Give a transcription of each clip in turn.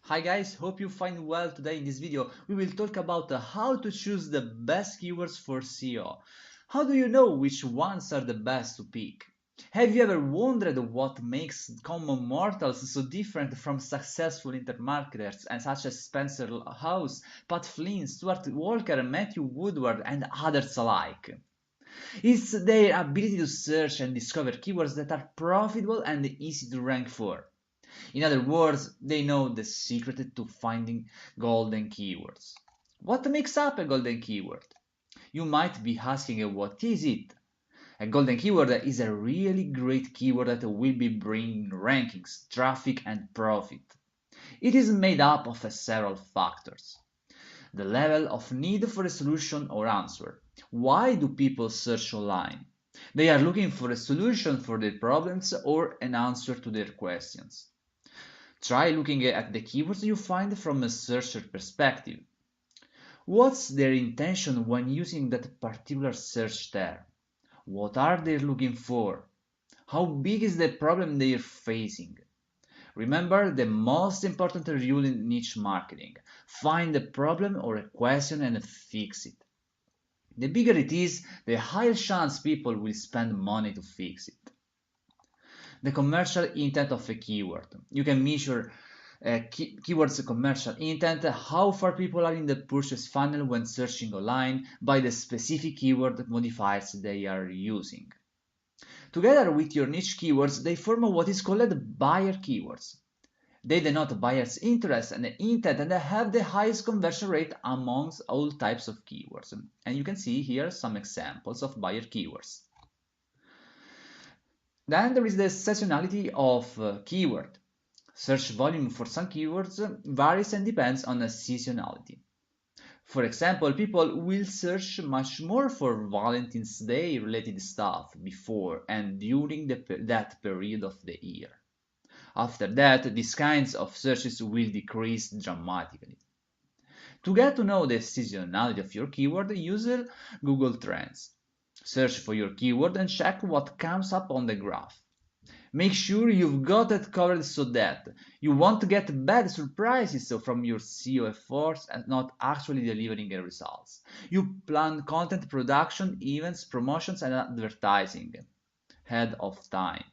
Hi guys, hope you find well. Today in this video we will talk about how to choose the best keywords for SEO. How do you know which ones are the best to pick? Have you ever wondered what makes common mortals so different from successful internet marketers and such as Spencer House, Pat Flynn, Stuart Walker, Matthew Woodward and others alike? It's their ability to search and discover keywords that are profitable and easy to rank for. In other words, they know the secret to finding golden keywords. What makes up a golden keyword? You might be asking, what is it? A golden keyword is a really great keyword that will be bringing rankings, traffic, and profit. It is made up of several factors. The level of need for a solution or answer. Why do people search online? They are looking for a solution for their problems or an answer to their questions. Try looking at the keywords you find from a searcher perspective. What's their intention when using that particular search term? What are they looking for? How big is the problem they are facing? Remember the most important rule in niche marketing. Find a problem or a question and fix it. The bigger it is, the higher chance people will spend money to fix it. The commercial intent of a keyword. You can measure keywords commercial intent, how far people are in the purchase funnel when searching online by the specific keyword modifiers they are using. Together with your niche keywords, they form what is called buyer keywords. They denote buyer's interest and intent and have the highest conversion rate amongst all types of keywords. And you can see here some examples of buyer keywords. Then there is the seasonality of keyword. Search volume for some keywords varies and depends on the seasonality. For example, people will search much more for Valentine's Day related stuff before and during that period of the year. After that, these kinds of searches will decrease dramatically. To get to know the seasonality of your keyword, use Google Trends. Search for your keyword and check what comes up on the graph. Make sure you've got it covered so that you won't get bad surprises from your SEO efforts and not actually delivering results. You plan content production, events, promotions, and advertising ahead of time.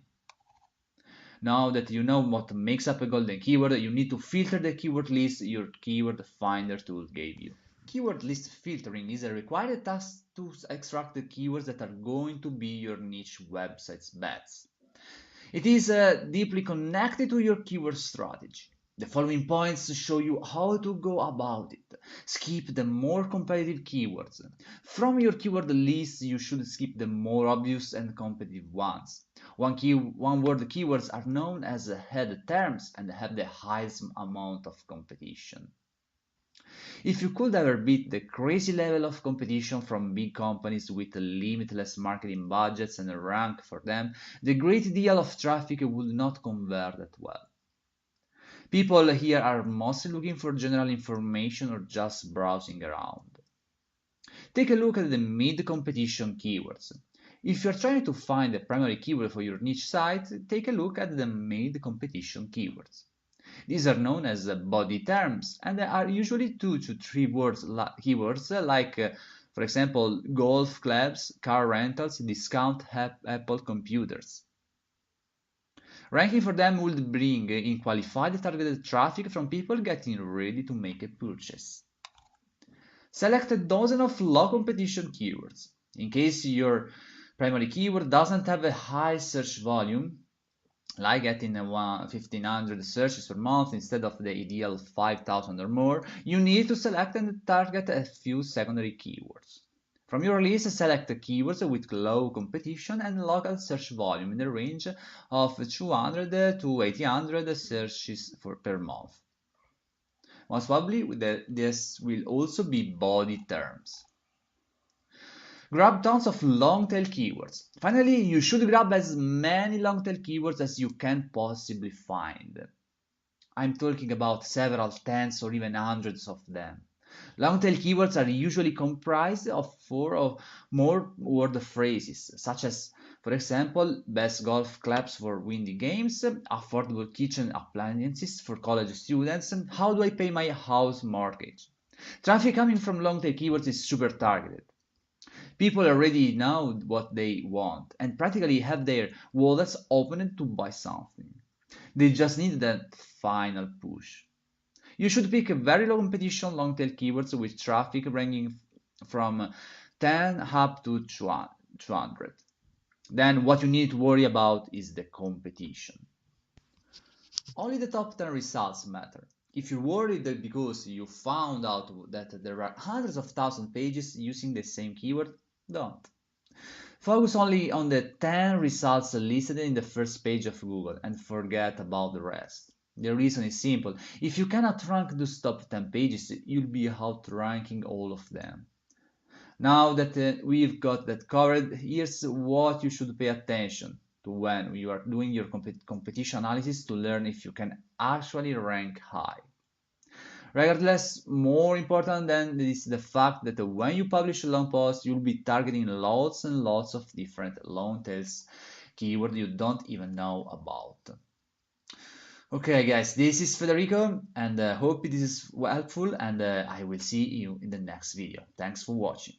Now that you know what makes up a golden keyword, you need to filter the keyword list your keyword finder tool gave you. Keyword list filtering is a required task to extract the keywords that are going to be your niche website's bets. It is deeply connected to your keyword strategy. The following points show you how to go about it. Skip the more competitive keywords. From your keyword list, you should skip the more obvious and competitive ones. One-word keywords are known as head terms and have the highest amount of competition. If you could ever beat the crazy level of competition from big companies with limitless marketing budgets and a rank for them, the great deal of traffic would not convert that well. People here are mostly looking for general information or just browsing around. Take a look at the mid-competition keywords. If you're trying to find a primary keyword for your niche site, take a look at the mid-competition keywords. These are known as body terms and they are usually 2 to 3 keywords like, for example, golf clubs, car rentals, discount Apple computers. Ranking for them would bring in qualified targeted traffic from people getting ready to make a purchase. Select a dozen of low competition keywords. In case your primary keyword doesn't have a high search volume, like getting 1,500 searches per month instead of the ideal 5,000 or more, you need to select and target a few secondary keywords. From your list, select keywords with low competition and local search volume in the range of 200 to 800 searches per month. Most probably, this will also be body terms. Grab tons of long-tail keywords. Finally, you should grab as many long-tail keywords as you can possibly find. I'm talking about several tens or even hundreds of them. Long-tail keywords are usually comprised of 4 or more word phrases, such as For example, best golf clubs for windy games, affordable kitchen appliances for college students, and how do I pay my house mortgage? Traffic coming from long-tail keywords is super targeted. People already know what they want and practically have their wallets opened to buy something. They just need that final push. You should pick a very low competition long-tail keywords with traffic ranging from 10 up to 200. Then what you need to worry about is the competition. Only the top 10 results matter. If you're worried that because you found out that there are hundreds of thousand pages using the same keyword, don't. Focus only on the 10 results listed in the first page of Google and forget about the rest. The reason is simple. If you cannot rank those top 10 pages, you'll be outranking all of them. Now that we've got that covered, here's what you should pay attention to when you are doing your competition analysis to learn if you can actually rank high. Regardless, more important than this is the fact that when you publish a long post, you'll be targeting lots and lots of different long tails keywords you don't even know about. Okay guys, this is Federico and hope this is helpful and I will see you in the next video. Thanks for watching.